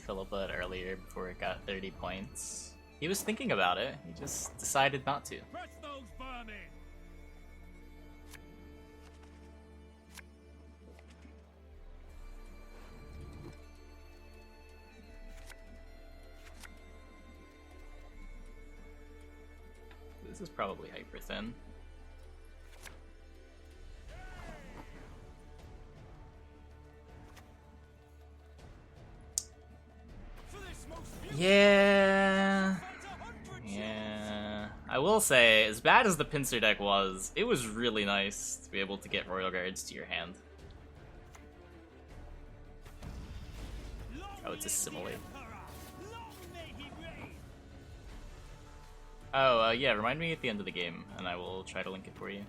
Philippa earlier before it got 30 points. He was thinking about it, he just decided not to. Press those vermin! This is probably hyper thin. Yeah. I will say, as bad as the Pincer deck was, it was really nice to be able to get Royal Guards to your hand. Oh, it's assimilate. Oh, yeah, remind me at the end of the game, and I will try to link it for you.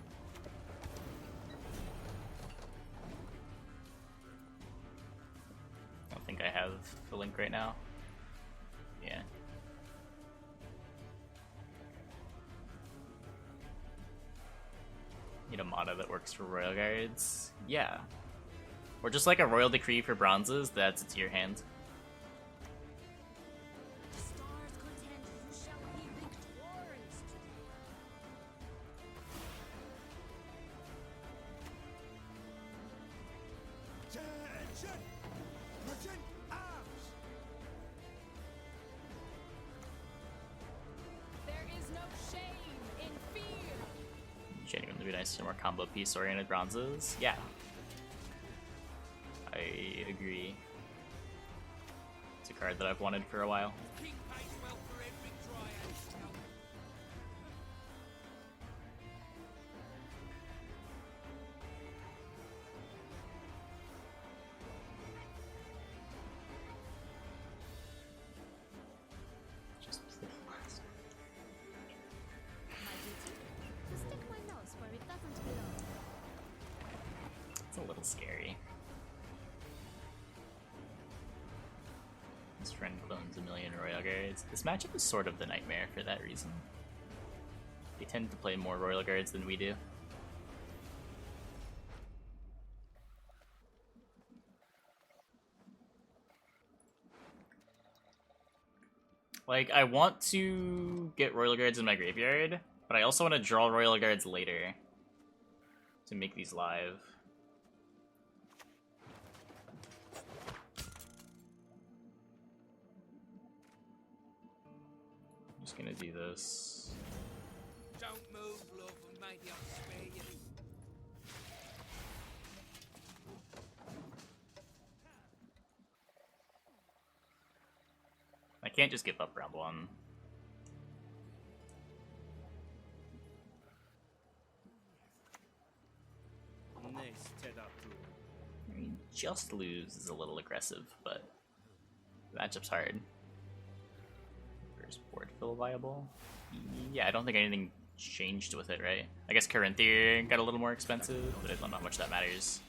I don't think I have the link right now. Yeah. Need a mana that works for Royal Guards? Yeah. Or just like a Royal Decree for bronzes that adds it to your hand. Genuinely be nice to more combo piece oriented bronzes. Yeah. I agree. It's a card that I've wanted for a while. It's a little scary. His friend clones a million Royal Guards. This matchup is sort of the nightmare for that reason. They tend to play more Royal Guards than we do. Like, I want to get Royal Guards in my graveyard, but I also want to draw Royal Guards later to make these live. I'm just gonna do this. Don't move, love, and maybe I'll spare you. I can't just give up round one. I mean, just lose is a little aggressive, but the matchup's hard. First board fill viable? Yeah, I don't think anything changed with it, right? I guess Corinthian got a little more expensive, but I don't know how much that matters.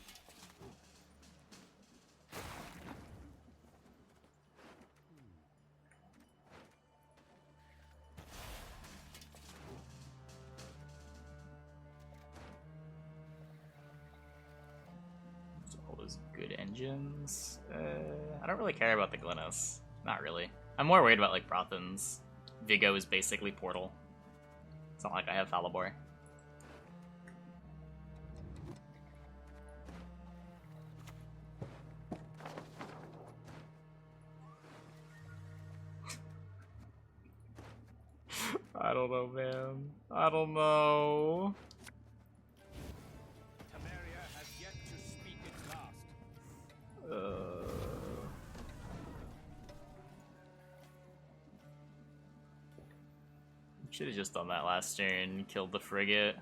Good engines. I don't really care about the Glynis. Not really. I'm more worried about like Brothans. Vigo is basically Portal. It's not like I have Falibor. I don't know, man. I don't know. Should have just done that last turn, killed the frigate.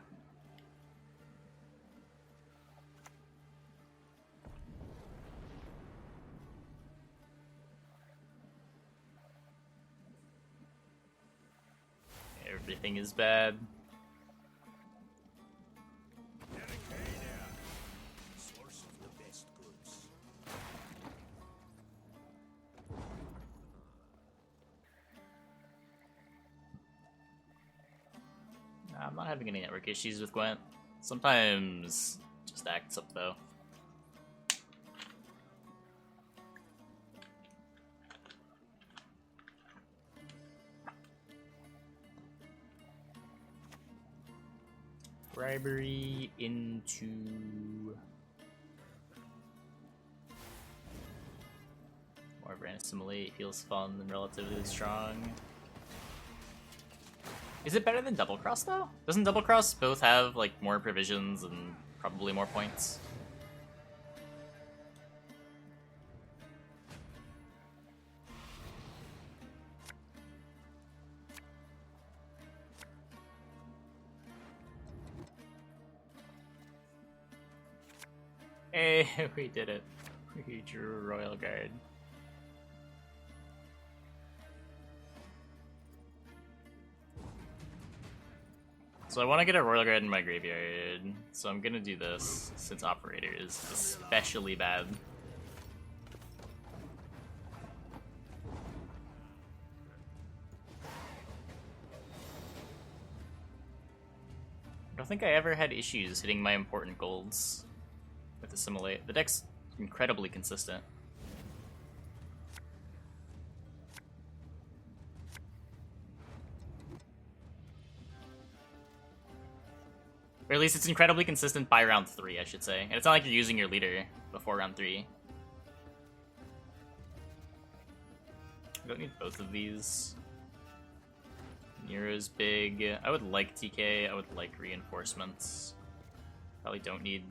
Everything is bad. I'm not having any network issues with Gwent. Sometimes it just acts up though. Bribery into... More of an assimilate, feels fun and relatively strong. Is it better than double cross though? Doesn't double cross both have like more provisions and probably more points? Hey, we did it. We drew a Royal Guard. So I want to get a Royal Guard in my graveyard, so I'm gonna do this, since Operator is especially bad. I don't think I ever had issues hitting my important golds with Assimilate. The deck's incredibly consistent. Or at least it's incredibly consistent by round 3, I should say. And it's not like you're using your leader before round 3. I don't need both of these. Nero's big. I would like TK, I would like reinforcements. Probably don't need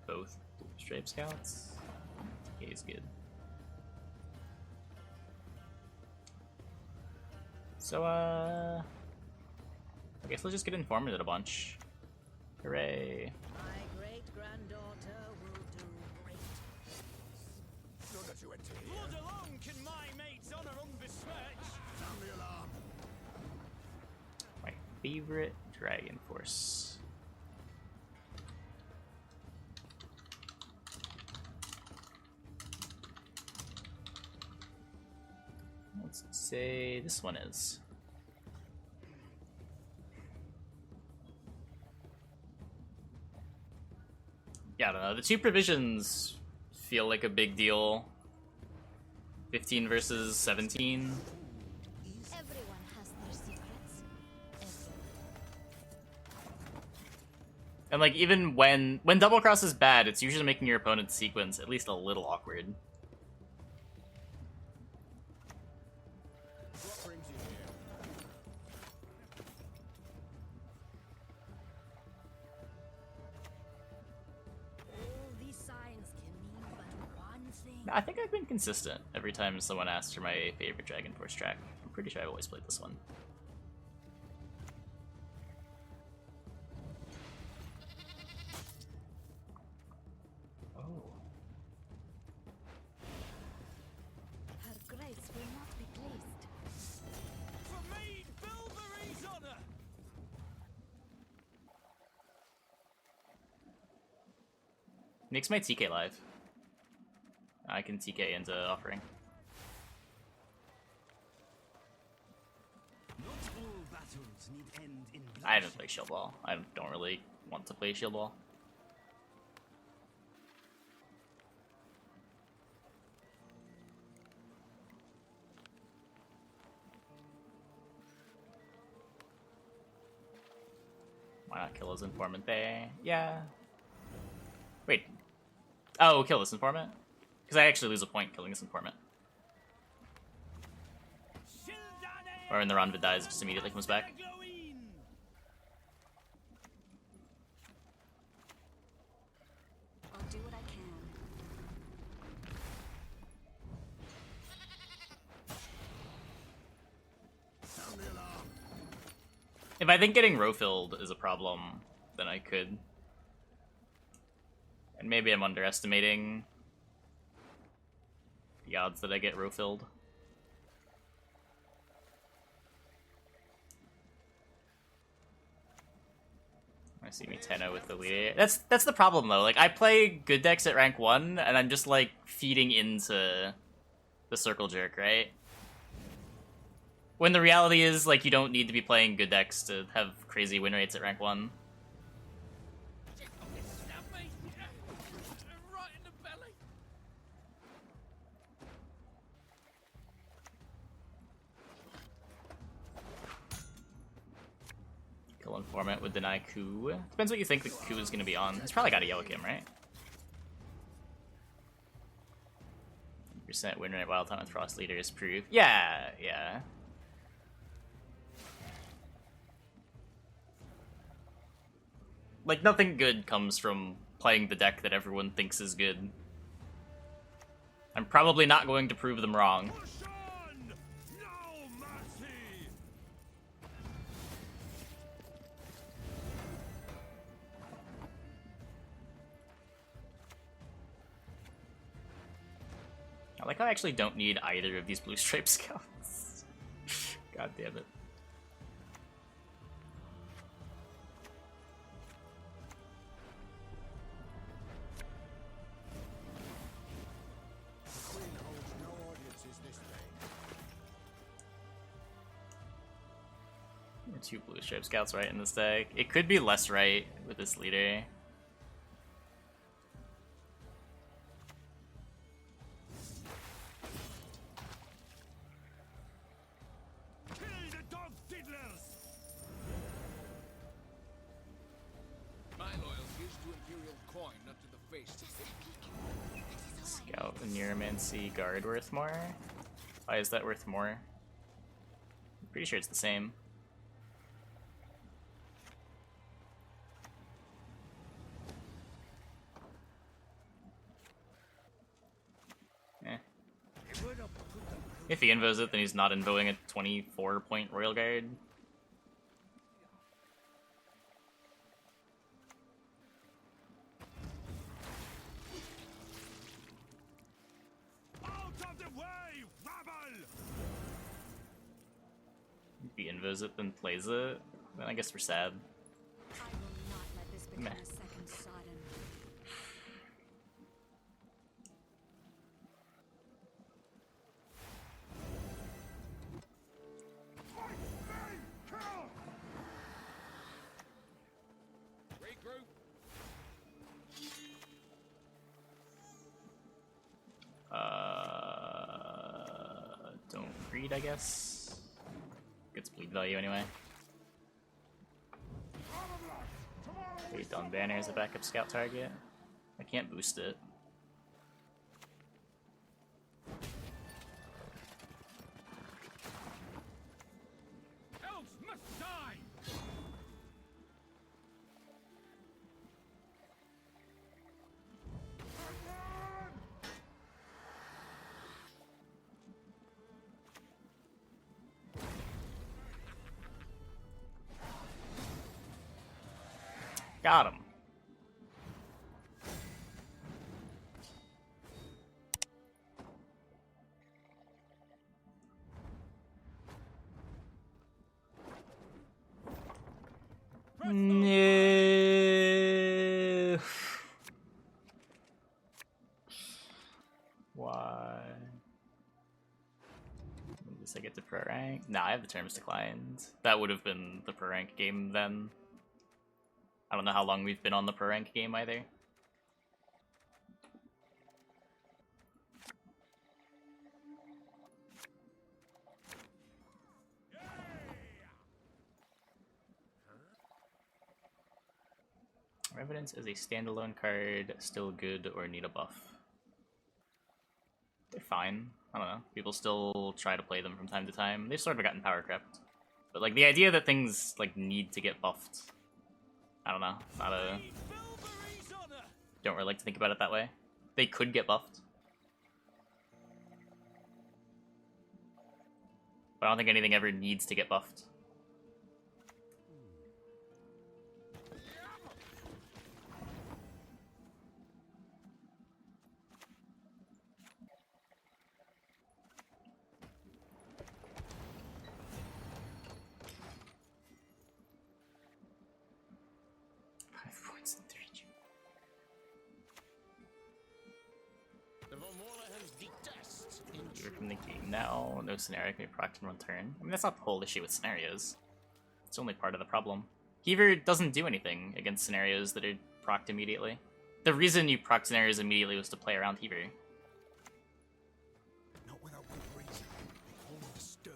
both Strafe Scouts. TK is good. So, I guess let's just get Informant a bunch. Hooray. My great-granddaughter will do great. Not that you went to here. Blood alone can my mate's honor unbesmirched. Sound the alarm. My favorite Dragon Force. Let's say this one is. Yeah, I don't know. The 2 provisions feel like a big deal. 15 versus 17. Everyone has their secrets. And like even when double cross is bad, it's usually making your opponent's sequence at least a little awkward. What brings you here? All these signs can mean but one thing. I think I've been consistent every time someone asks for my favorite Dragon Force track. I'm pretty sure I've always played this one. Oh. Her grace will not be pleased. For me, Bilberry's honor. Makes my TK live. I can TK into offering. Not all battles need end in I haven't played Shield Wall. I don't really want to play Shield Wall. Why not kill his informant there? Yeah. Wait. Oh, kill this informant? Because I actually lose a point killing this informant. Or when the Ronvid dies, it just immediately comes back. I'll do what I can. Sound the alarm. If I think getting row-filled is a problem, then I could. And maybe I'm underestimating the odds that I get row-filled. I see me Tenno with the leader. That's the problem though. Like I play good decks at rank 1 and I'm just like feeding into the circle jerk, right? When the reality is like you don't need to be playing good decks to have crazy win rates at rank 1. Stab me. Right in the belly. Kill Format would deny coup. Depends what you think the coup is going to be on. He's probably got a yellow game, right? Percent win rate wild time with frost leader is proof. Yeah, yeah. Like, nothing good comes from playing the deck that everyone thinks is good. I'm probably not going to prove them wrong. Push on! No mercy! I like how I actually don't need either of these blue stripe scouts. God damn it. The Queen holds no audiences this day. Two blue stripe scouts right in this deck. It could be less right with this leader. Kill the dog diddlers! My loyalty is to Imperial coin, not to the face. Scout and Neuromancy guard worth more? Why is that worth more? I'm pretty sure it's the same. Eh. If he invos it, then he's not invoing a 24-point Royal Guard. Out of the way, rabble! If he invos it, then plays it, then I guess we're sad. I will not let this become Meh. a second Sodom. Regroup. Don't greed, I guess. Gets bleed value anyway. Wait on banner as a backup scout target. I can't boost it. Elves must die! Got him. No. Why? At least I get to pro rank. Nah, I have the terms declined. That would have been the pro rank game then. I don't know how long we've been on the pro rank game either. Evidence is a standalone card, still good or need a buff. They're fine. I don't know. People still try to play them from time to time. They've sort of gotten power crept. But like the idea that things like need to get buffed, I don't know. Not a Filbury's honor! don't really like to think about it that way. They could get buffed. But I don't think anything ever needs to get buffed. The Vormorahans detest You're from the game now. No scenario can be procced in one turn. I mean, that's not the whole issue with scenarios. It's only part of the problem. Heaver doesn't do anything against scenarios that are procced immediately. The reason you proc scenarios immediately was to play around Heaver. Not without good reason. They call him the Stern.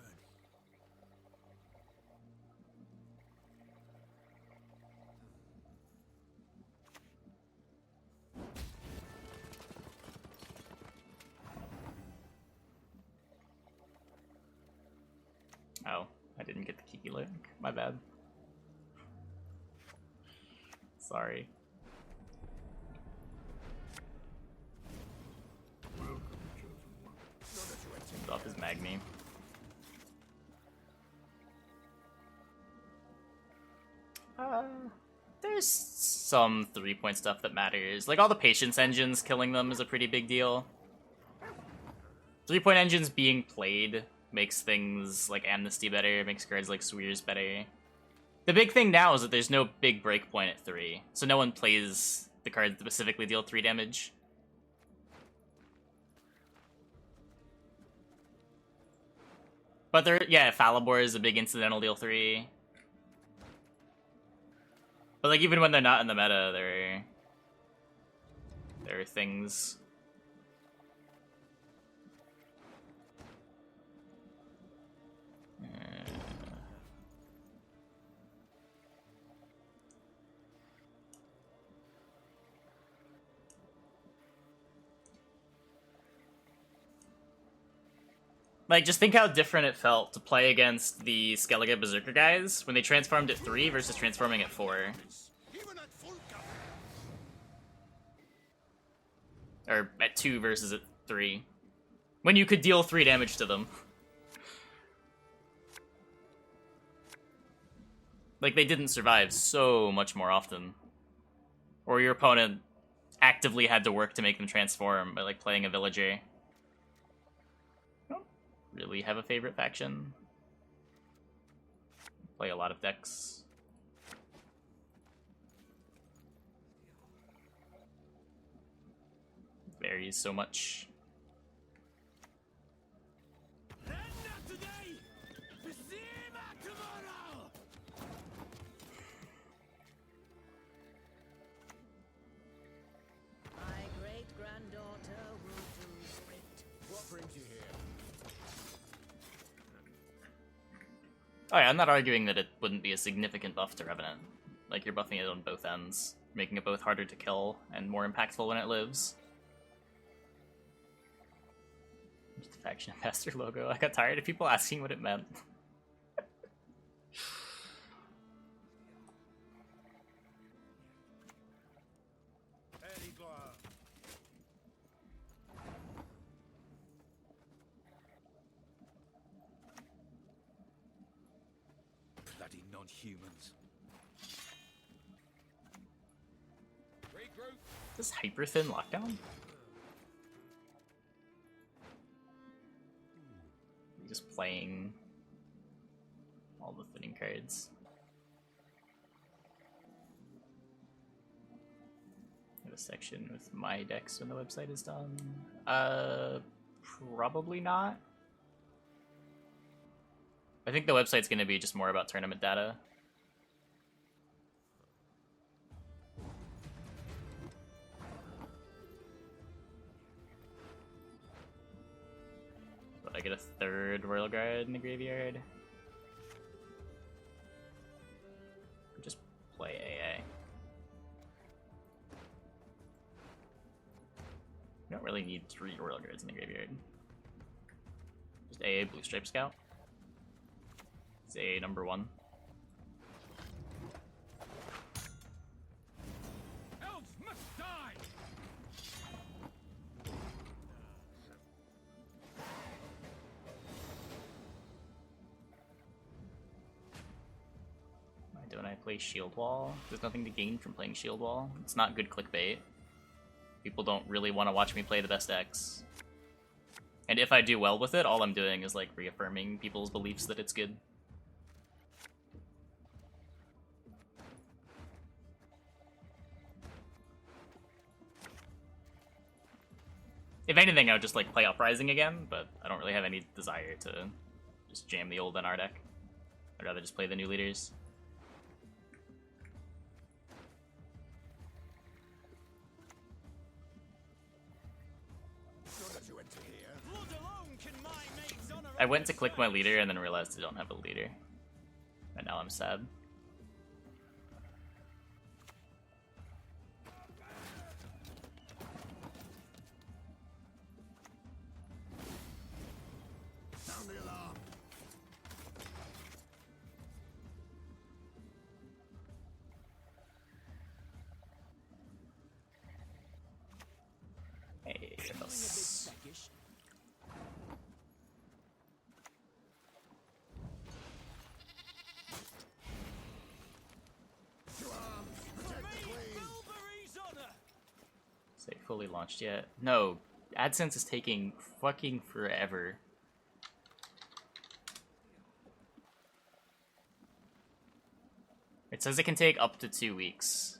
I didn't get the Kiki link. My bad. Sorry. He's off his Magni. There's some 3-point stuff that matters. Like all the patience engines, killing them is a pretty big deal. 3-point engines being played makes things like Amnesty better, makes cards like Swears better. The big thing now is that there's no big breakpoint at 3, so no one plays the cards that specifically deal 3 damage. But there, yeah, Falibor is a big incidental deal 3. But like even when they're not in the meta, there are things. Like, just think how different it felt to play against the Skellige Berserker guys when they transformed at 3 versus transforming at 4. Even at full cover. Or at 2 versus at 3. When you could deal 3 damage to them. Like, they didn't survive so much more often. Or your opponent actively had to work to make them transform by, like, playing a villager. Really have a favorite faction. Play a lot of decks. Varies so much. My great-granddaughter will do great. What brings you here? Oh yeah, I'm not arguing that it wouldn't be a significant buff to Revenant. Like, you're buffing it on both ends, making it both harder to kill and more impactful when it lives. Just the faction ambassador logo. I got tired of people asking what it meant. Bloody non-humans. Regroup. Does hyper thin lockdown? Just playing all the thinning cards. I have a section with my decks when the website is done. Probably not. I think the website's going to be just more about tournament data. But I get a 3rd Royal Guard in the graveyard. Just play AA. You don't really need 3 Royal Guards in the graveyard. Just AA Blue Stripe Scout. It's AA number 1. Elves must die. Why don't I play Shield Wall? There's nothing to gain from playing Shield Wall. It's not good clickbait. People don't really want to watch me play the best decks. And if I do well with it, all I'm doing is like reaffirming people's beliefs that it's good. If anything, I would just like play Uprising again, but I don't really have any desire to just jam the old NR deck. I'd rather just play the new leaders. Sure that you enter here. Blood alone can my mate's honor. I went to click my leader and then realized I don't have a leader. And now I'm sad. Sound the alarm. Yes. Is it fully launched yet? No. AdSense is taking fucking forever. It says it can take up to 2 weeks.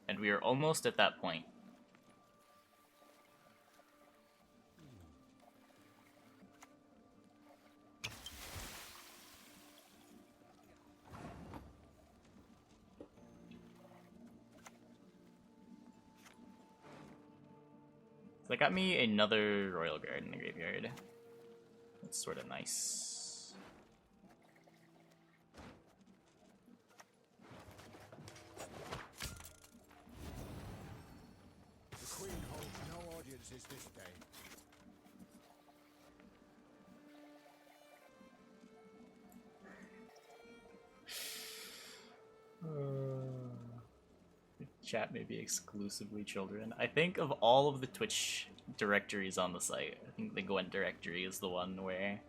And we are almost at that point. So they got me another Royal Guard in the graveyard. That's sort of nice. The Queen holds no audiences this day. Chat may be exclusively children. I think of all of the Twitch directories on the site, I think the Gwent directory is the one where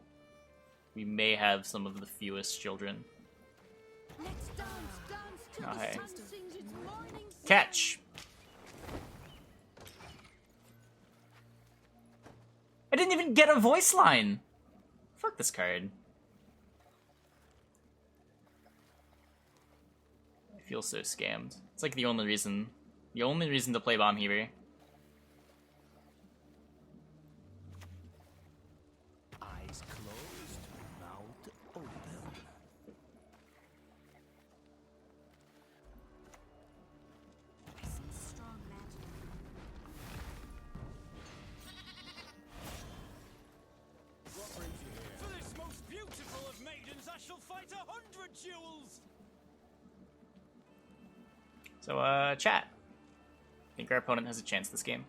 we may have some of the fewest children. Let's dance till Oh, the hey. sun sings its morning song. Catch! I didn't even get a voice line! Fuck this card. I feel so scammed. It's like the only reason to play Bomb Heaver. Eyes closed, mouth open. I sense strong magic. What brings you here? For this most beautiful of maidens, I shall fight 100 duels! So, chat. Think our opponent has a chance this game?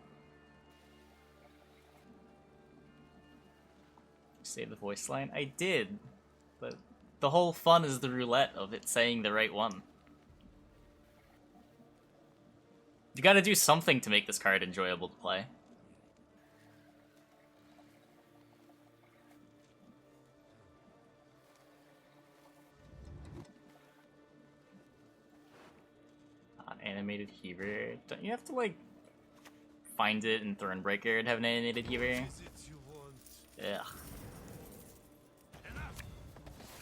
Save the voice line? I did, but the whole fun is the roulette of it saying the right one. You gotta do something to make this card enjoyable to play. Animated Heaver. Don't you have to, like, find it in Thornbreaker and have an animated Heaver? Ugh. Enough!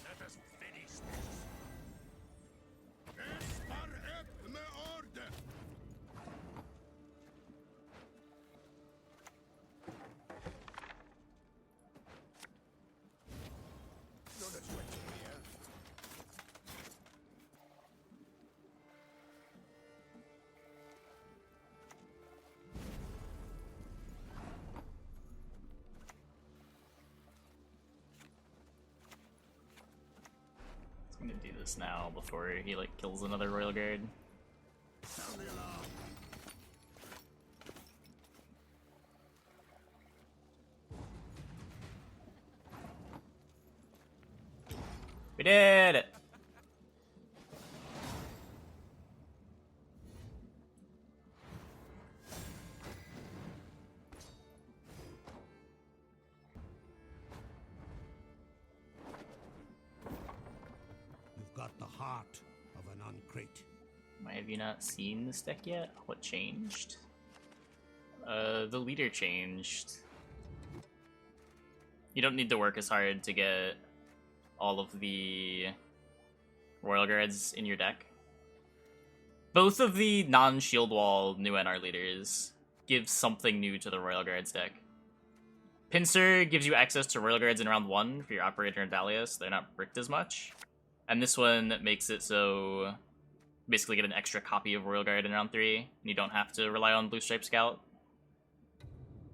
Let us finish this. Es war eb me orde! None of you enter here. I'm gonna do this now before he, like, kills another Royal Guard. Sound the alarm. We did it! You've got the heart of an uncrate. Why have you not seen this deck yet? What changed? The leader changed. You don't need to work as hard to get all of the Royal Guards in your deck. Both of the non-shield wall new NR leaders give something new to the Royal Guards deck. Pincer gives you access to Royal Guards in round 1 for your Operator and Adalia, so they're not bricked as much. And this one makes it so basically get an extra copy of Royal Guard in round 3, and you don't have to rely on Blue Stripe Scout.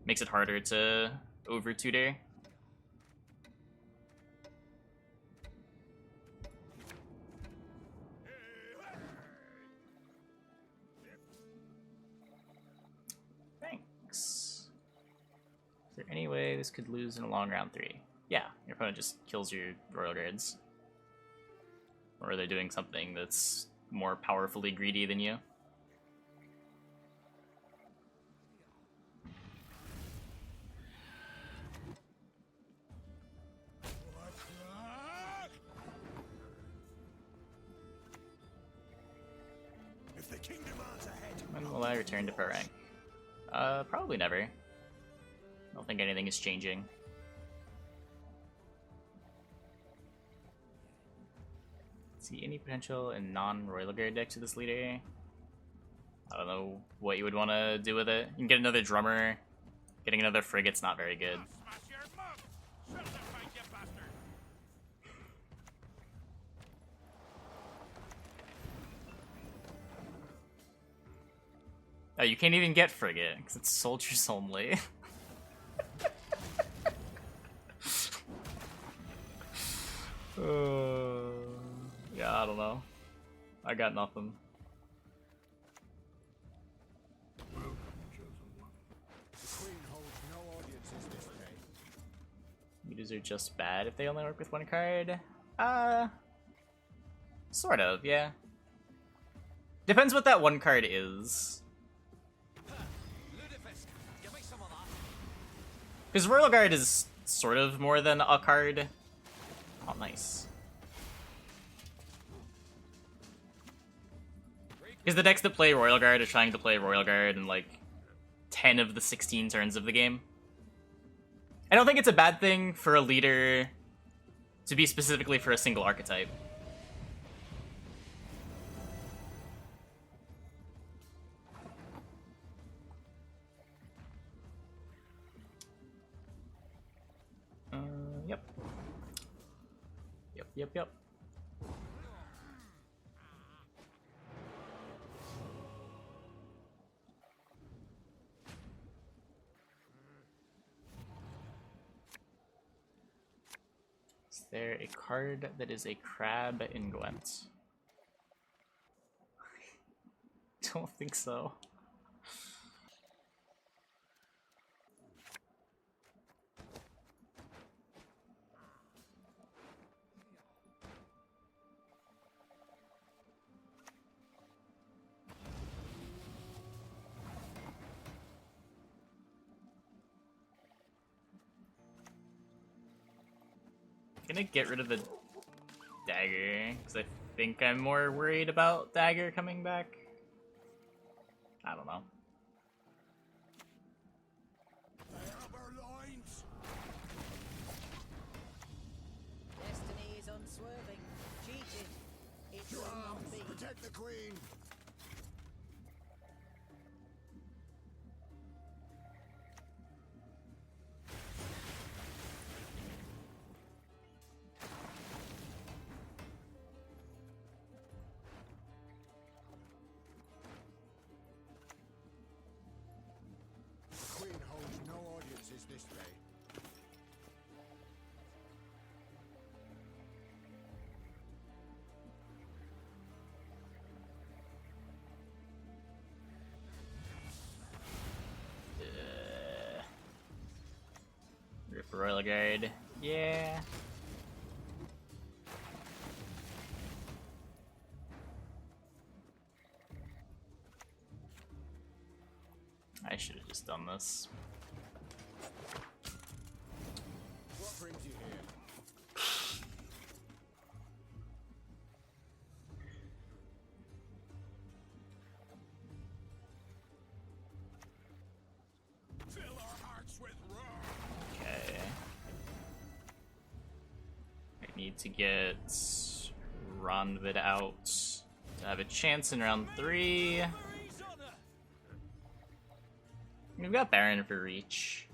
Makes it harder to over-tutor. Thanks. Is there any way this could lose in a long round 3? Yeah, your opponent just kills your Royal Guards. Or are they doing something that's more powerfully greedy than you? Will I return to pro rank? Probably never. I don't think anything is changing. See any potential in non-Royal Guard decks to this leader? I don't know what you would want to do with it. You can get another drummer. Getting another frigate's not very good. Smash your mug! Shut the fight, you bastard! Oh, you can't even get frigate because it's soldiers only. Yeah, I don't know. I got nothing. The Queen holds no audiences this day. Meters are just bad if they only work with one card. Sort of, yeah. Depends what that one card is. Because Royal Guard is sort of more than a card. Oh, nice. Because the decks that play Royal Guard are trying to play Royal Guard in like 10 of the 16 turns of the game. I don't think it's a bad thing for a leader to be specifically for a single archetype. Yep. Yep. Is there a card that is a crab in Gwent? Don't think so. Gonna get rid of the dagger because I think I'm more worried about dagger coming back. I don't know. They have our lines! Destiny is unswerving. Cheated. It To will not arms! be. Protect the Queen! The Queen holds no audiences this day. Rip Royal Guard. Yeah. I should have just done this. What brings you here? Fill our hearts with wrath! Okay. I need to get Ronvid out to have a chance in round 3. Mary's honor! We've got Baron for reach.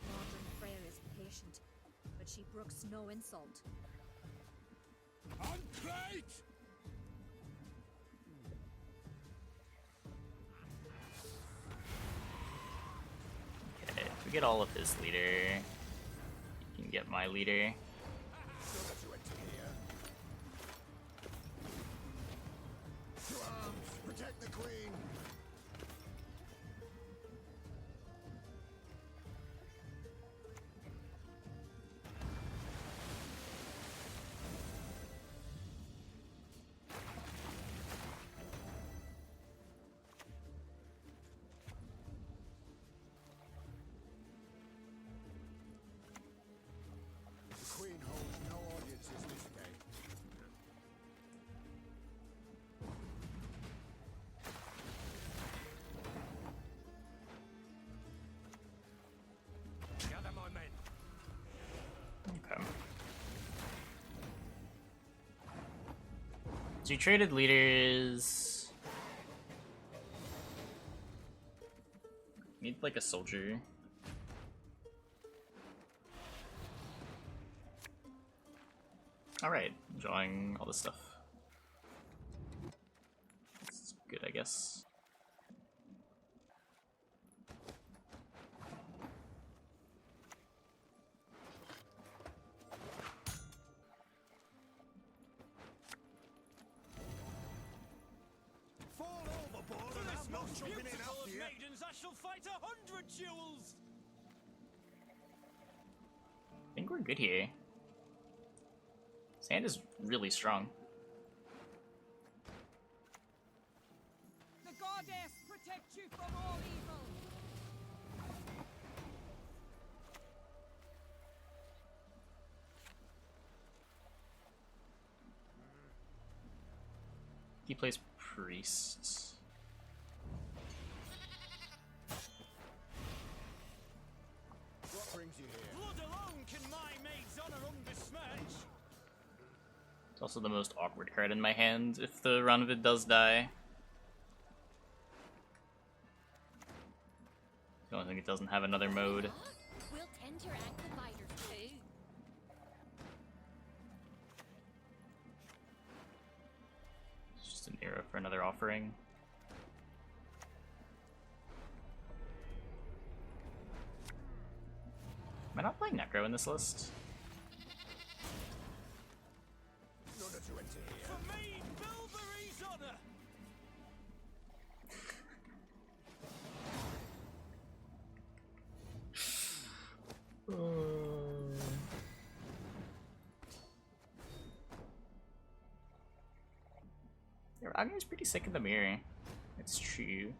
Modern Freyr is patient, but she brooks no insult. On plate! Okay, if we get all of his leader, you can get my leader. So that you enter here. To arms! Protect the Queen! The Queen holds no audiences this day. So you traded leaders. Need like a soldier. Alright, drawing all this stuff. That's good, I guess. Fall overboard and I'm not jumping in after you. Maidens, I shall fight 100 duels. I think we're good here. Sand is really strong. The goddess protect you from all evil. He plays priest. What brings you here? Blood alone can my maid's honor unbesmirch. It's also the most awkward card in my hand if the Ranavid does die. The only thing it doesn't have another mode. We'll tend your ankle biters too. It's just an arrow for another offering. Am I not playing Necro in this list? None of you enter here. For me, Bilberry's honor. Yeah, Ragnar's pretty sick in the mirror. It's true.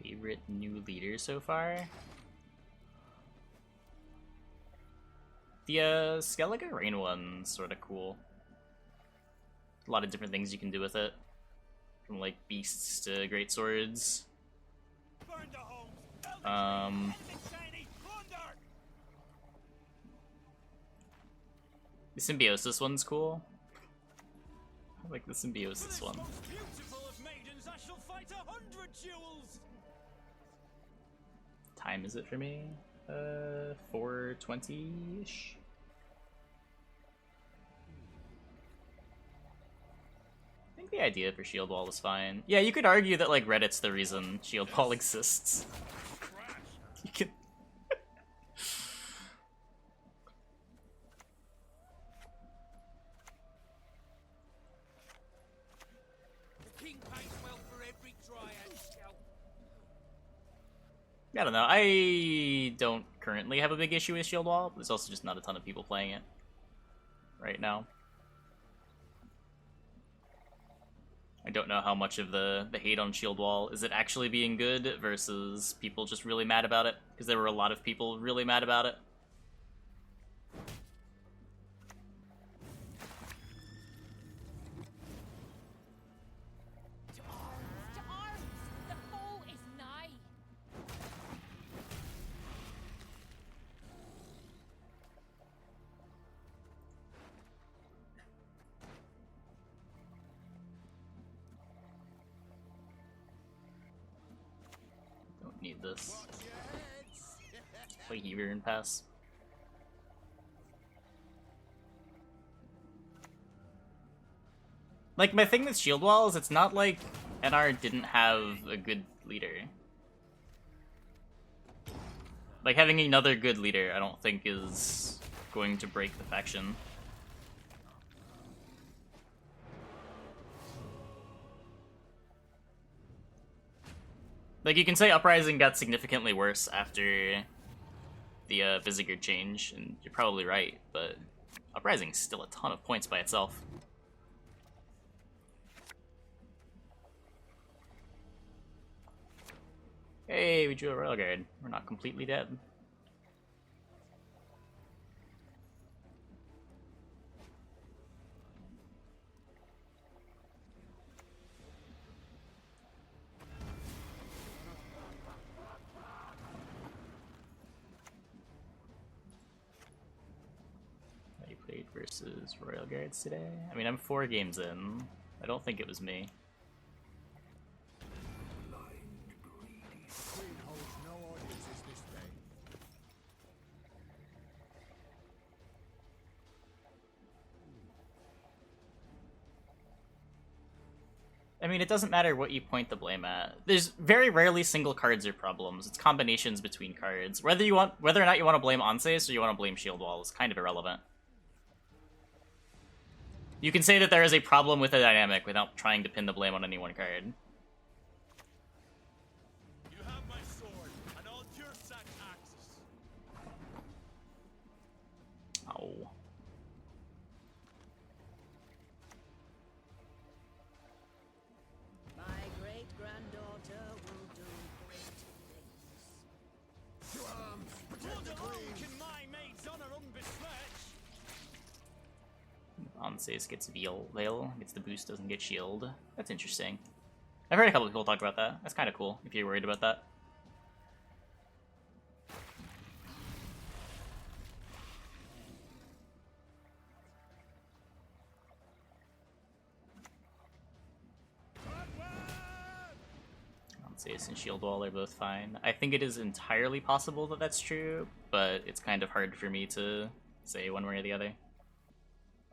Favorite new leader so far? The Skellige Rain one's sort of cool. A lot of different things you can do with it. From like beasts to great swords. Burn the homes. Shiny plunder. The Symbiosis one's cool. I like the Symbiosis one. Most beautiful of maidens, I shall fight 100 duels. Time is it for me? 4:20-ish. I think the idea for Shield Wall is fine. Yeah, you could argue that like Reddit's the reason Shield Wall exists. You can. The king pays well for every dryad scalp. I don't know. I don't currently have a big issue with Shield Wall. There's also just not a ton of people playing it right now. I don't know how much of the hate on Shield Wall is it actually being good versus people just really mad about it, because there were a lot of people really mad about it. To arms! To arms! The foe is nigh! Don't need this. Play Heaver and pass. Like, my thing with Shield Wall is it's not like NR didn't have a good leader. Like, having another good leader, I don't think is going to break the faction. Like, you can say Uprising got significantly worse after the Visigour change, and you're probably right, but Uprising's still a ton of points by itself. Hey, we drew a Royal Guard. We're not completely dead. I played versus Royal Guards today. I mean, I'm 4 games in. I don't think it was me. Queen holds no audiences this day. I mean, it doesn't matter what you point the blame at. There's very rarely single cards or problems. It's combinations between cards. Whether or not you want to blame Onseis or you want to blame Shield Wall is kind of irrelevant. You can say that there is a problem with a dynamic without trying to pin the blame on any one card. You have my sword, and I'll your sack axes. Oh. My great-granddaughter will do great things. To arms! Protect the queen! Can my maid's honor unbesmirched? Onseis gets Veil, gets the boost, doesn't get shield. That's interesting. I've heard a couple of people talk about that. That's kind of cool, if you're worried about that. Onseis and Shield Wall are both fine. I think it is entirely possible that that's true, but it's kind of hard for me to say one way or the other.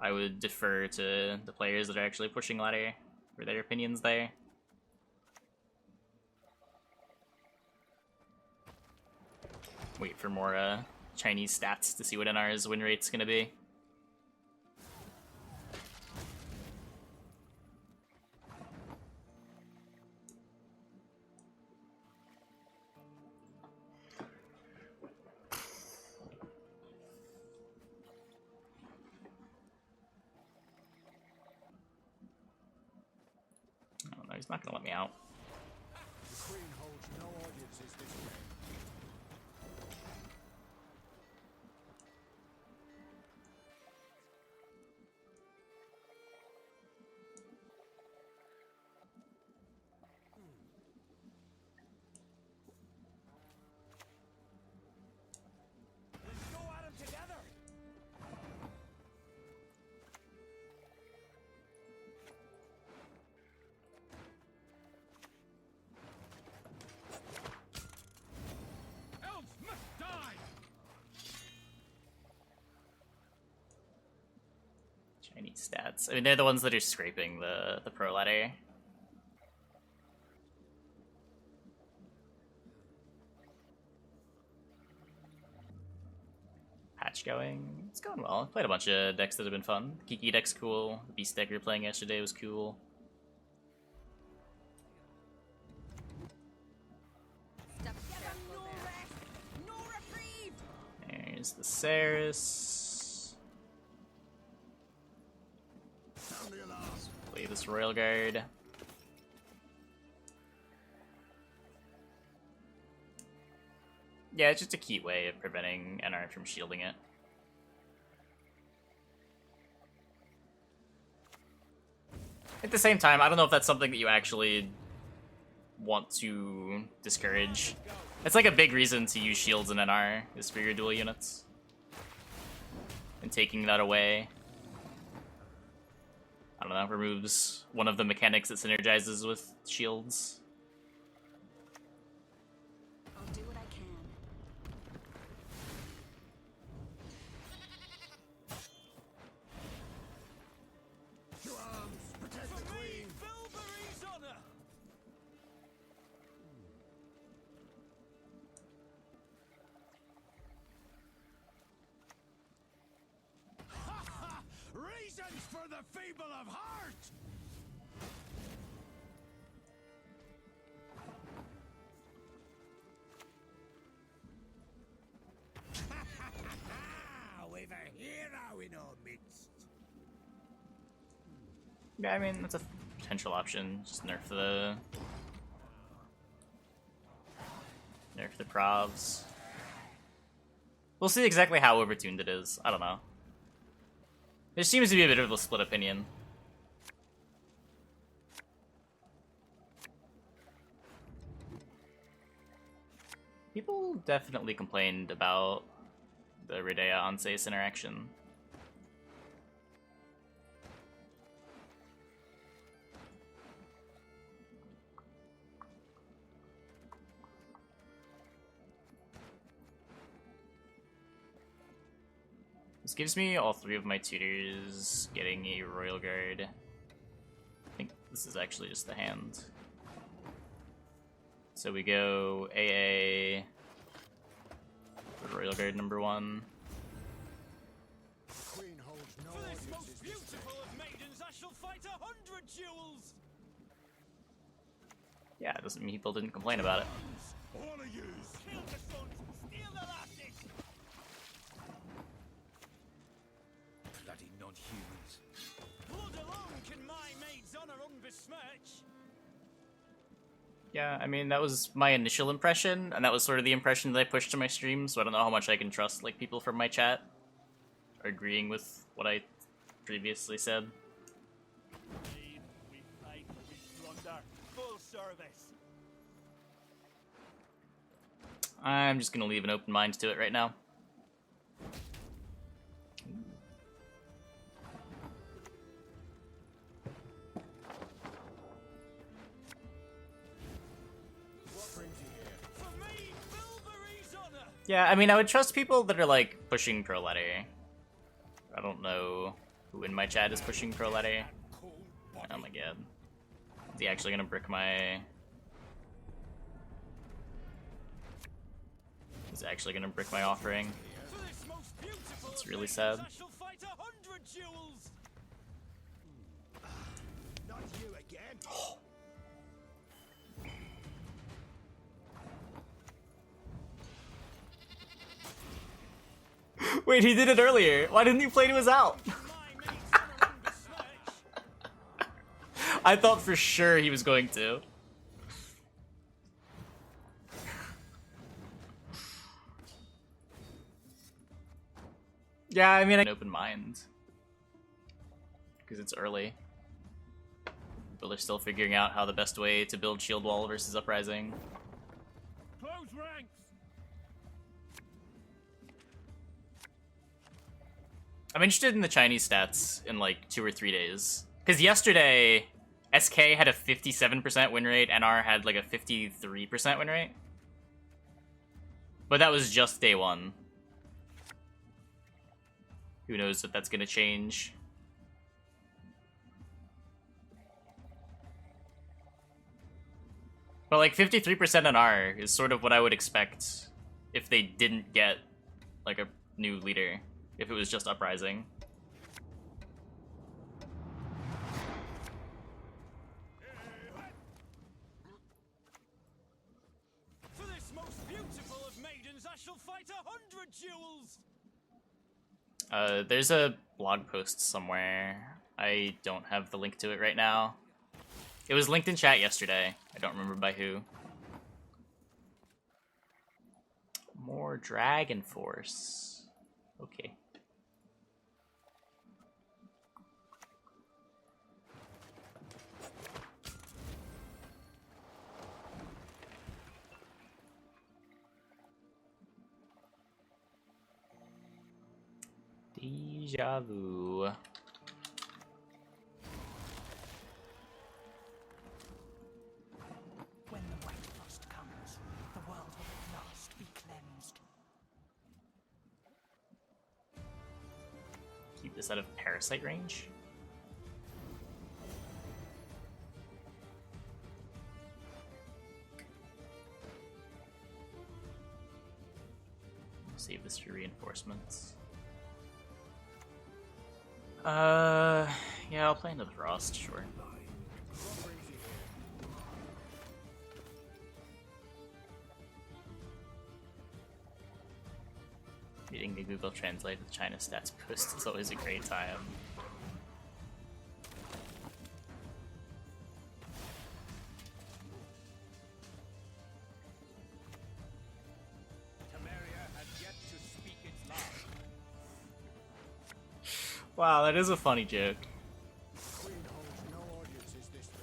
I would defer to the players that are actually pushing ladder for their opinions there. Wait for more Chinese stats to see what NR's win rate's gonna be. Oh no, he's not gonna let me out. The queen holds no audiences this day. Let's go at 'em together! Elves must die! Chinese stats. I mean, they're the ones that are scraping the pro ladder. Patch going. It's going well. Played a bunch of decks that have been fun. Kiki deck's cool. The Beast deck we were playing yesterday was cool. Step careful there. No reprieve! There's the Ceres. Sound the alarm! Play this Royal Guard. Yeah, it's just a key way of preventing NR from shielding it. At the same time, I don't know if that's something that you actually want to discourage. It's like a big reason to use shields in NR, is for your dual units. And taking that away, I don't know, removes one of the mechanics that synergizes with shields. I'll do what I can. To arms! Protect the queen! Filbury's honor! Ha ha! Reasons for the feeble of heart! We've a hero in our midst. Yeah, I mean, that's a potential option. Just nerf the Nerf the provs. We'll see exactly how overtuned it is. I don't know. There seems to be a bit of a split opinion. People definitely complained about the Redea Anseis interaction. This gives me all three of my tutors getting a Royal Guard. I think this is actually just the hand. So we go AA for Royal Guard number 1. Queen holds no For this audiences most this beautiful of maidens, I shall fight 100 duels! Yeah, it doesn't mean people didn't complain about it. All of yous. Kill the sons, steal the lasses! Bloody non-humans. Blood alone can my maid's honor unbesmirch! Yeah, I mean, that was my initial impression, and that was sort of the impression that I pushed to my stream, so I don't know how much I can trust, like, people from my chat agreeing with what I previously said. We fight, we plunder, full service. I'm just gonna leave an open mind to it right now. What brings you here? For me, Bilberry's honor! Yeah, I mean, I would trust people that are, like, pushing pro letter. I don't know who in my chat is pushing pro letter. Cold body. Oh my god. Is he actually gonna brick my... He's actually gonna brick my offering. For this most beautiful It's of really maidens, sad. I shall fight 100 duels! Not you again. Wait, he did it earlier! Why didn't he play to his out? My maid's honor unbesmirch! I thought for sure he was going to. Yeah, I mean, an open mind. Because it's early. People are still figuring out how the best way to build shield wall versus uprising. Close ranks! I'm interested in the Chinese stats in like 2 or 3 days. Because yesterday, SK had a 57% win rate, NR had like a 53% win rate. But that was just day 1. Who knows if that's gonna change. But like 53% NR is sort of what I would expect if they didn't get like a new leader. If it was just uprising. For this most beautiful of maidens, I shall fight 100 duels! There's a blog post somewhere. I don't have the link to it right now. It was linked in chat yesterday. I don't remember by who. More Dragon Force. Okay. Deja vu. When the white frost comes, the world will at last be cleansed. Keep this out of parasite range. Save this for reinforcements. Yeah, I'll play into the frost, sure. What brings you here? Reading the Google Translate with China stats post is always a great time. Wow, that is a funny joke. Queen holds no audiences this day.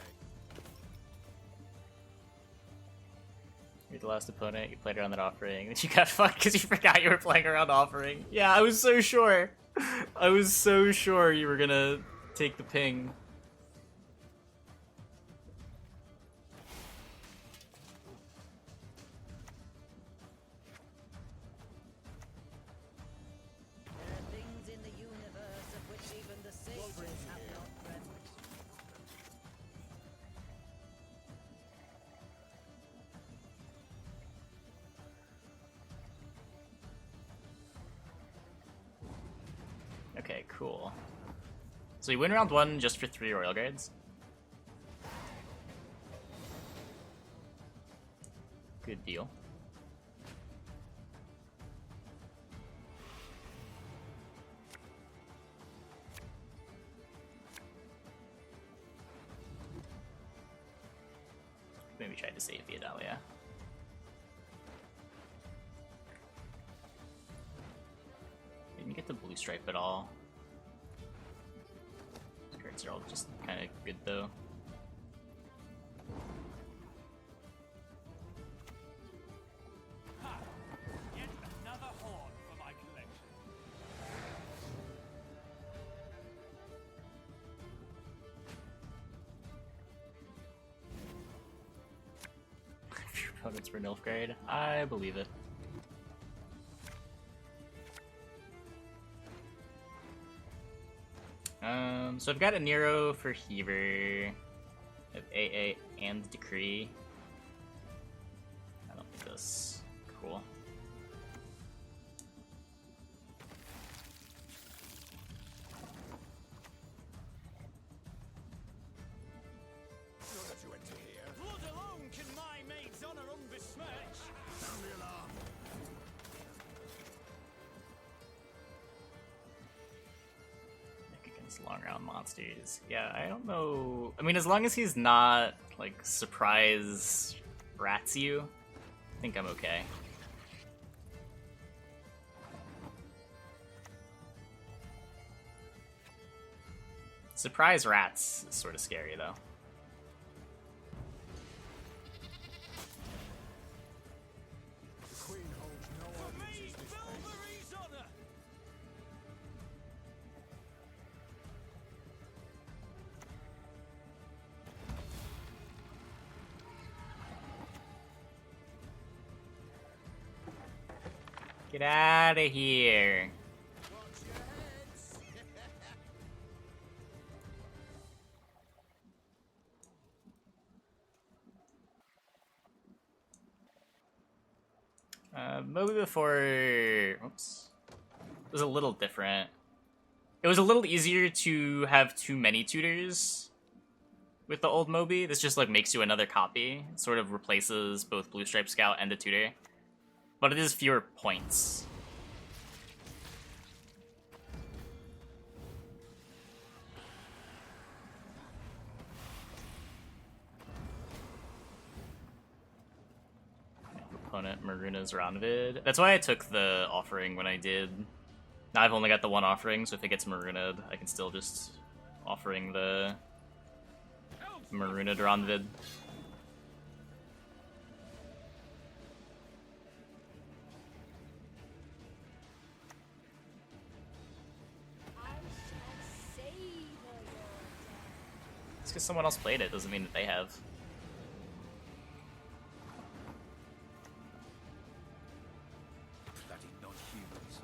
You're the last opponent, you played around that offering, and you got fucked because you forgot you were playing around offering. Yeah, I was so sure. I was so sure you were gonna take the ping. There are things in the universe of which even the sages have not dreamt. Okay, cool. So you win round 1 just for 3 Royal Guards? Good deal. Maybe try to save the Adalia. Didn't get the blue stripe at all. Cards are all just kind of good though. Yet another horn for my collection. If your opponents were Nilfgaard, I believe it. So I've got a Nero for Heaver. I have AA and Decree. I don't think this. Cool. Know that you enter here. Blood alone can my maid's honor unbesmirch. Sound the alarm. Deck against long round monsters. Yeah, I don't know. I mean, as long as he's not, like, surprise rats you, I think I'm okay. Surprise rats is sort of scary, though. The queen holds no For me, audiences this day. Belvery's honor. Get out of here. Watch your heads. Moba before... Oops. It was a little different. It was a little easier to have too many tutors with the old Moby. This just, like, makes you another copy. It sort of replaces both Blue Stripe Scout and the tutor. But it is fewer points. Opponent Maruna's Ronvid. That's why I took the offering when I did. Now I've only got the one offering, so if it gets Maruna'd, I can still just offering the Maruna'd Ronvid. I shall savor your death. Just because someone else played it doesn't mean that they have. Bloody non-humans.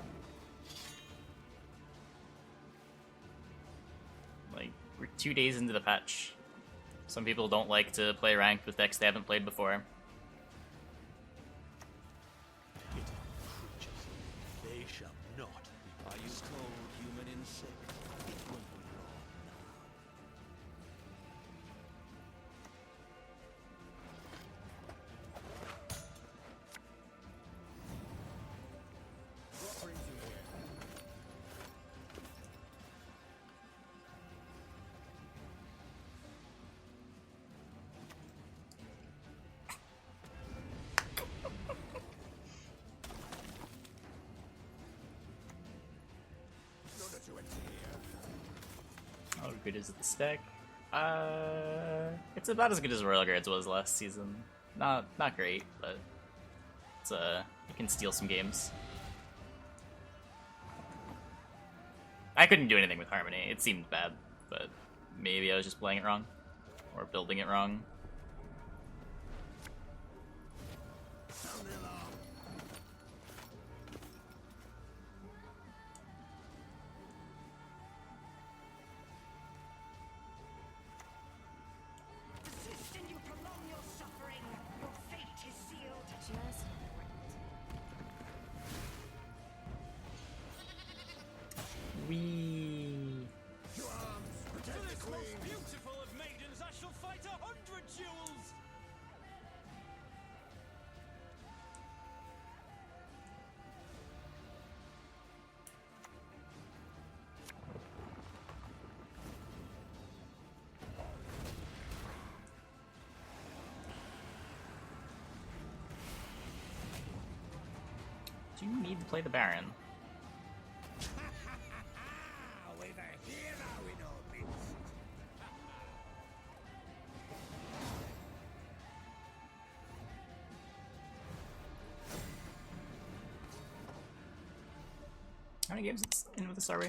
Like, we're 2 days into the patch. Some people don't like to play ranked with decks they haven't played before. Creatures, they shall not be. Are you cold, human insect? It won't be long What brings you here? good is this deck? It's about as good as Royal Guards was last season. Not great, but it's you can steal some games. I couldn't do anything with Harmony. It seemed bad, but maybe I was just playing it wrong or building it wrong. Persist and you prolong your suffering. Your fate is sealed. Just Wee. To arms! For Protect the this queen! most beautiful of maidens, I shall fight 100 duels! Do you need to play the Baron? With a hero in our midst! How many games in with this are we?